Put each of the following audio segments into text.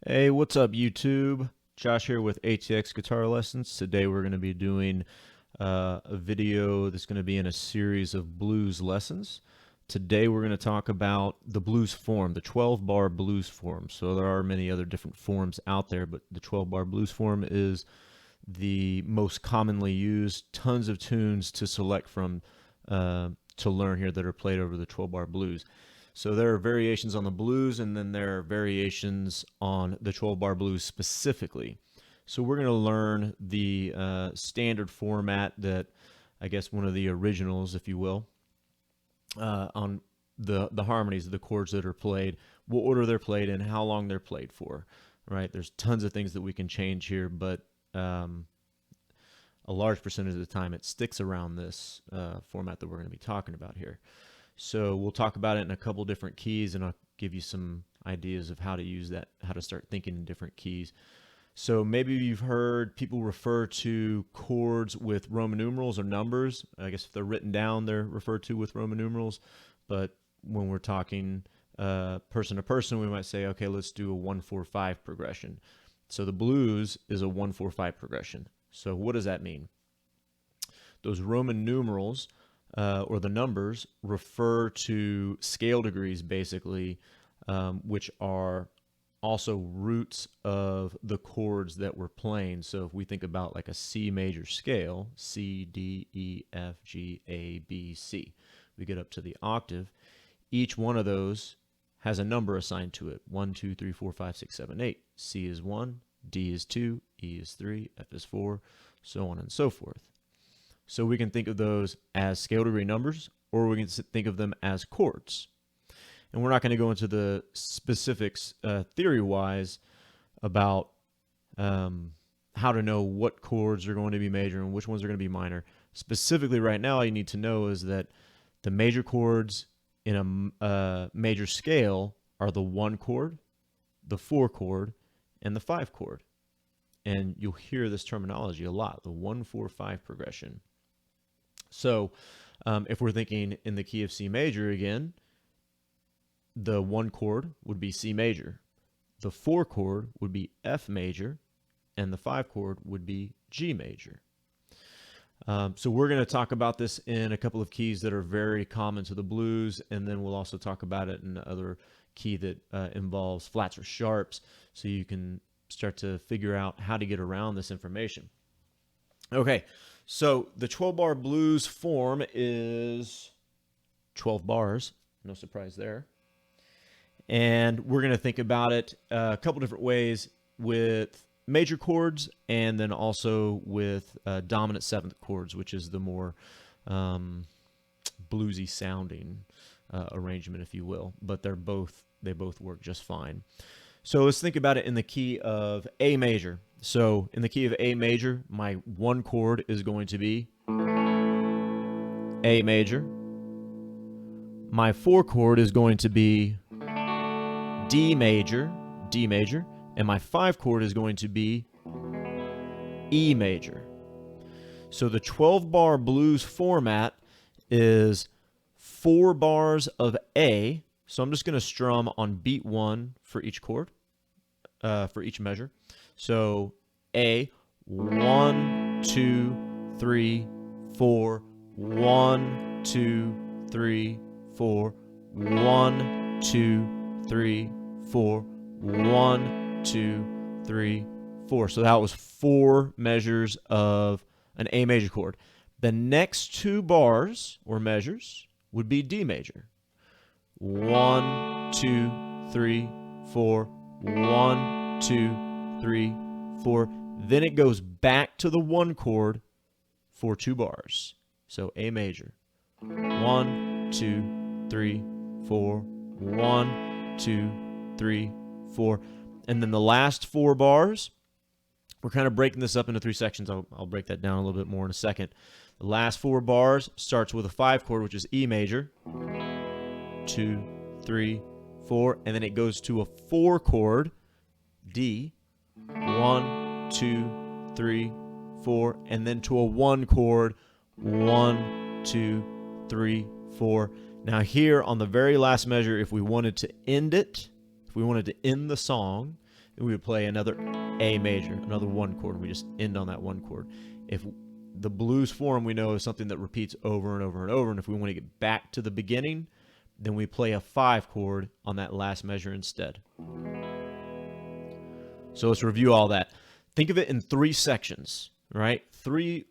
Hey, what's up, YouTube? Josh here with ATX Guitar Lessons. Today we're going to be doing a video that's going to be in a series of blues lessons. Today we're going to talk about the blues form, the 12-bar blues form. So there are many other different forms out there, but the 12-bar blues form is the most commonly used. Tons of tunes to select from to learn here that are played over the 12-bar blues. So there are variations on the blues, and then there are variations on the 12-bar blues specifically. So we're going to learn the standard format that, I guess, one of the originals, if you will, on the harmonies, the chords that are played, what order they're played, and how long they're played for. Right? There's tons of things that we can change here, but a large percentage of the time it sticks around this format that we're going to be talking about here. So we'll talk about it in a couple different keys, and I'll give you some ideas of how to use that, how to start thinking in different keys. So maybe you've heard people refer to chords with Roman numerals or numbers. I guess if they're written down, they're referred to with Roman numerals. But when we're talking person to person, we might say, okay, let's do a 1-4-5 progression. So the blues is a 1-4-5 progression. So what does that mean? Those Roman numerals or the numbers refer to scale degrees, basically, which are also roots of the chords that we're playing. So if we think about like a C major scale, C, D, E, F, G, A, B, C, we get up to the octave. Each one of those has a number assigned to it. 1, 2, 3, 4, 5, 6, 7, 8. C is 1, D is 2, E is 3, F is 4, so on and so forth. So we can think of those as scale degree numbers, or we can think of them as chords. And we're not going to go into the specifics theory-wise about how to know what chords are going to be major and which ones are going to be minor. Specifically right now, all you need to know is that the major chords in a major scale are the 1 chord, the 4 chord, and the 5 chord. And you'll hear this terminology a lot, the 1-4-5 progression. So if we're thinking in the key of C major again, the 1 chord would be C major, the 4 chord would be F major, and the 5 chord would be G major. So we're going to talk about this in a couple of keys that are very common to the blues, and then we'll also talk about it in another key that involves flats or sharps, so you can start to figure out how to get around this information. Okay, so the 12-bar blues form is 12 bars, no surprise there. And we're going to think about it a couple different ways with major chords and then also with dominant 7th chords, which is the more bluesy sounding arrangement, if you will. But they both work just fine. So let's think about it in the key of A major. So in the key of A major, my 1 chord is going to be A major. My 4 chord is going to be D major, and my 5 chord is going to be E major. So the 12-bar blues format is 4 bars of A. So I'm just going to strum on beat 1 for each chord, for each measure. So A, 1, 2, 3, 4, 1, 2, 3, 4, 1, 2, 3, 4, 1, 2, 3, 4. So that was 4 measures of an A major chord. The next 2 bars or measures would be D major. 1, 2, 3, 4, 1, 2, 3, 4. Then it goes back to the 1 chord for 2 bars. So A major. 1, 2, 3, 4, 1, 2, 3, 4. And then the last 4 bars, we're kind of breaking this up into 3 sections. I'll break that down a little bit more in a second. The last 4 bars starts with a 5 chord, which is E major. 2, 3, 4, and then it goes to a 4 chord, D. 1, 2, 3, 4, and then to a 1 chord, 1, 2, 3, 4. Now here on the very last measure, if we wanted to end it, if we wanted to end the song, then we would play another A major, another one chord, and we just end on that one chord. If the blues form we know is something that repeats over and over and over, and if we want to get back to the beginning, then we play a 5 chord on that last measure instead. So let's review all that. Think of it in 3 sections, right? 3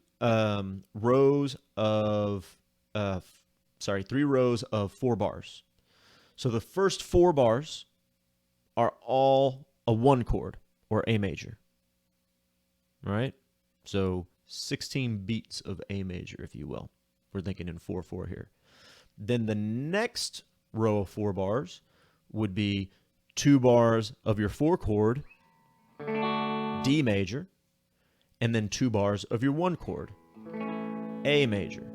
rows of 3 rows of 4 bars. So the first 4 bars are all a 1 chord or A major, right? So 16 beats of A major, if you will. We're thinking in 4/4 here. Then the next row of 4 bars would be 2 bars of your 4 chord, D major, and then 2 bars of your 1 chord, A major.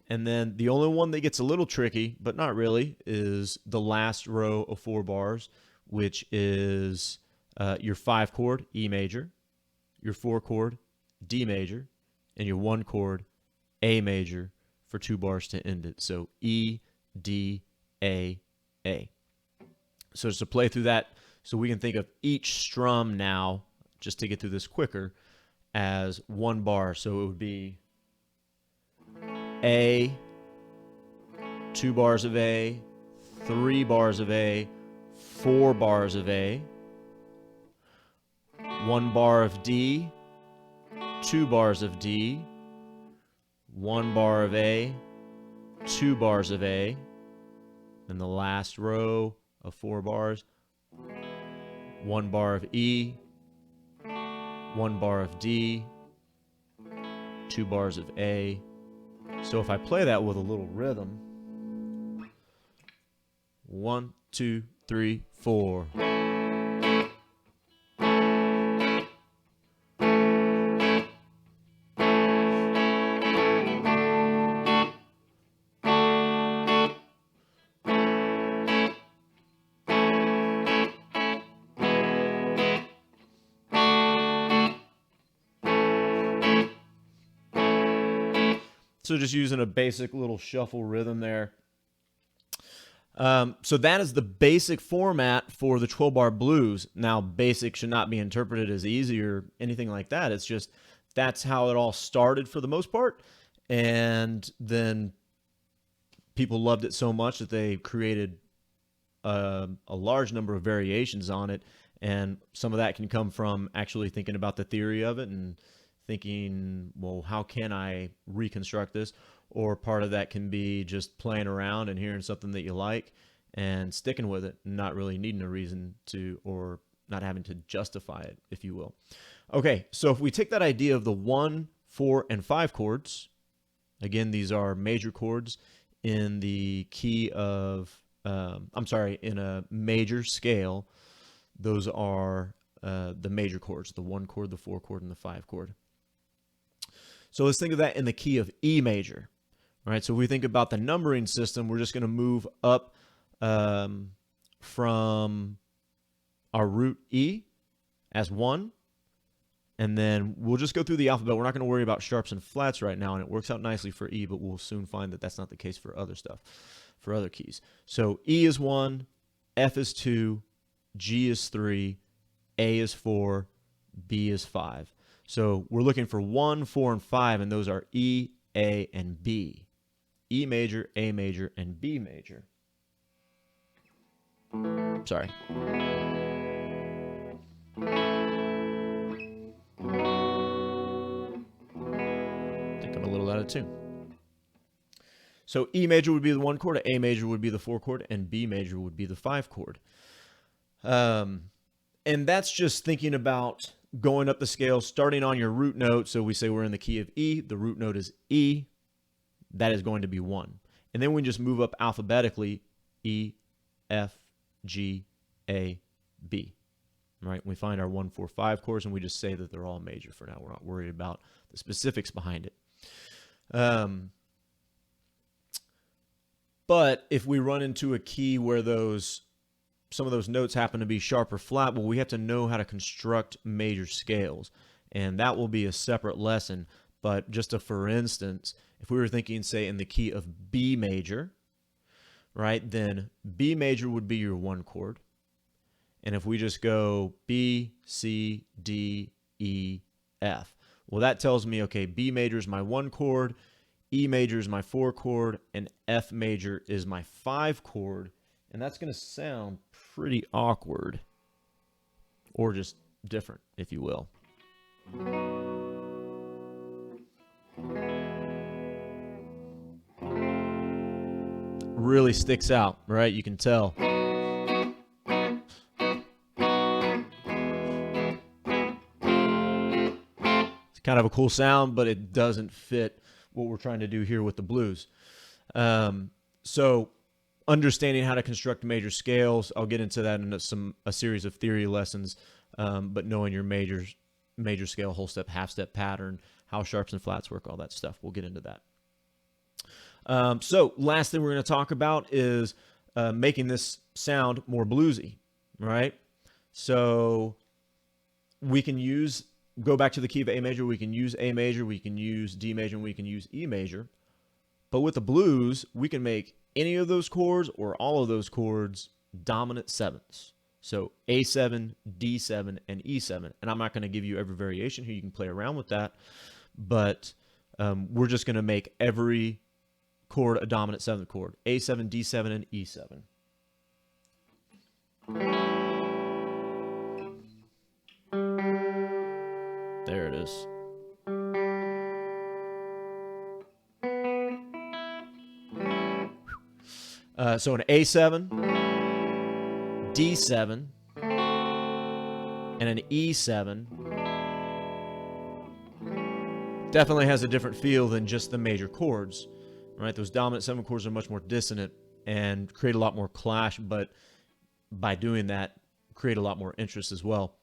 And then the only one that gets a little tricky, but not really, is the last row of 4 bars, which is your 5 chord, E major, your 4 chord, D major, and your 1 chord, A major, for 2 bars to end it. So E, D, A, A. So just to play through that, so we can think of each strum now, just to get through this quicker, as 1 bar. So it would be A, 2 bars of A, 3 bars of A, 4 bars of A, 1 bar of D, 2 bars of D, 1 bar of A, 2 bars of A, and the last row of 4 bars, 1 bar of E, 1 bar of D, 2 bars of A. So if I play that with a little rhythm, 1, 2, 3, 4. So just using a basic little shuffle rhythm there. So that is the basic format for the 12-bar blues. Now, basic should not be interpreted as easy or anything like that. It's just that's how it all started for the most part. And then people loved it so much that they created a large number of variations on it. And some of that can come from actually thinking about the theory of it and thinking, well, how can I reconstruct this? Or part of that can be just playing around and hearing something that you like and sticking with it, and not really needing a reason to, or not having to justify it, if you will. Okay, so if we take that idea of the 1, 4, and 5 chords, again, these are major chords in the key of, in a major scale. Those are the major chords, the 1 chord, the 4 chord, and the 5 chord. So let's think of that in the key of E major. All right, so if we think about the numbering system, we're just going to move up from our root E as 1, and then we'll just go through the alphabet. We're not going to worry about sharps and flats right now, and it works out nicely for E, but we'll soon find that that's not the case for other stuff, for other keys. So E is 1, F is 2, G is 3, A is 4, B is 5. So we're looking for 1, 4, and 5, and those are E, A, and B. E major, A major, and B major. Sorry. I think I'm a little out of tune. So E major would be the 1 chord, A major would be the 4 chord, and B major would be the 5 chord. And that's just thinking about going up the scale, starting on your root note. So we say we're in the key of E. The root note is E. That is going to be 1. And then we just move up alphabetically, E, F, G, A, B. Right? We find our 1, 4, 5 chords, and we just say that they're all major for now. We're not worried about the specifics behind it. But if we run into a key where some of those notes happen to be sharp or flat, well, we have to know how to construct major scales. And that will be a separate lesson. But just for instance, if we were thinking, say, in the key of B major, right, then B major would be your 1 chord. And if we just go B, C, D, E, F, well, that tells me, okay, B major is my 1 chord, E major is my 4 chord, and F major is my 5 chord. And that's going to sound pretty awkward, or just different, if you will. Really sticks out, right? You can tell. It's kind of a cool sound, but it doesn't fit what we're trying to do here with the blues. So understanding how to construct major scales, I'll get into that in a series of theory lessons, but knowing your major scale, whole step, half step pattern, how sharps and flats work, all that stuff. We'll get into that. So last thing we're going to talk about is making this sound more bluesy, right? So we can go back to the key of A major, we can use A major, we can use D major, and we can use E major. But with the blues, we can make any of those chords or all of those chords dominant sevenths. So A7, D7, and E7. And I'm not going to give you every variation here. You can play around with that. But we're just going to make every chord a dominant seventh chord. A7, D7, and E7. There it is. So an A7, D7, and an E7 definitely has a different feel than just the major chords, right? Those dominant 7 chords are much more dissonant and create a lot more clash, but by doing that, create a lot more interest as well.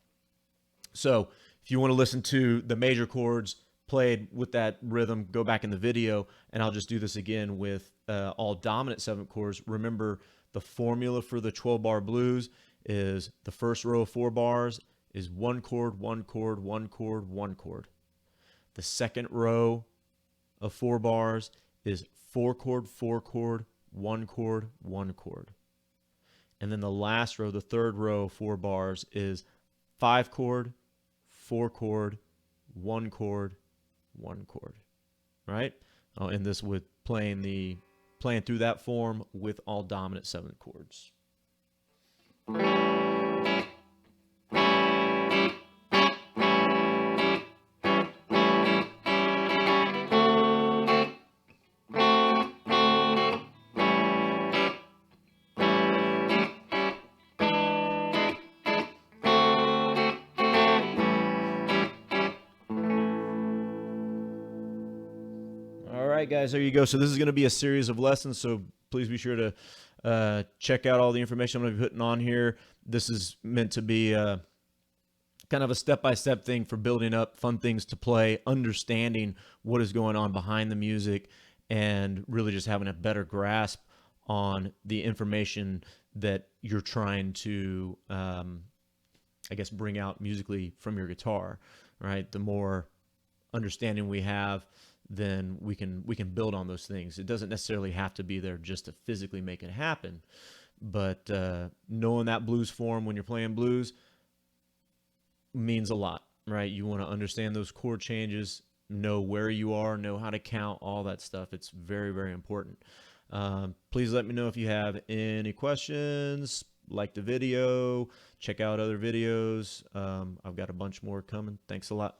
So if you want to listen to the major chords played with that rhythm, go back in the video, and I'll just do this again with all dominant 7 chords. Remember, the formula for the 12-bar blues is the first row of 4 bars is 1 chord, 1 chord, 1 chord, 1 chord. The second row of 4 bars is 4 chord, 4 chord, 1 chord, 1 chord. And then the last row, the third row of 4 bars is 5 chord, 4 chord, 1 chord, 1 chord, right? I'll end this with playing through that form with all dominant 7 chords. All right, guys, there you go. So this is going to be a series of lessons, so please be sure to check out all the information I'm going to be putting on here. This is meant to be kind of a step-by-step thing for building up fun things to play, understanding what is going on behind the music, and really just having a better grasp on the information that you're trying to, I guess, bring out musically from your guitar, right? The more understanding we have, then we can build on those things. It doesn't necessarily have to be there just to physically make it happen, but knowing that blues form when you're playing blues means a lot, right? You want to understand those chord changes, know where you are, know how to count, all that stuff. It's very, very important. Please let me know if you have any questions. Like the video, check out other videos. I've got a bunch more coming. Thanks a lot.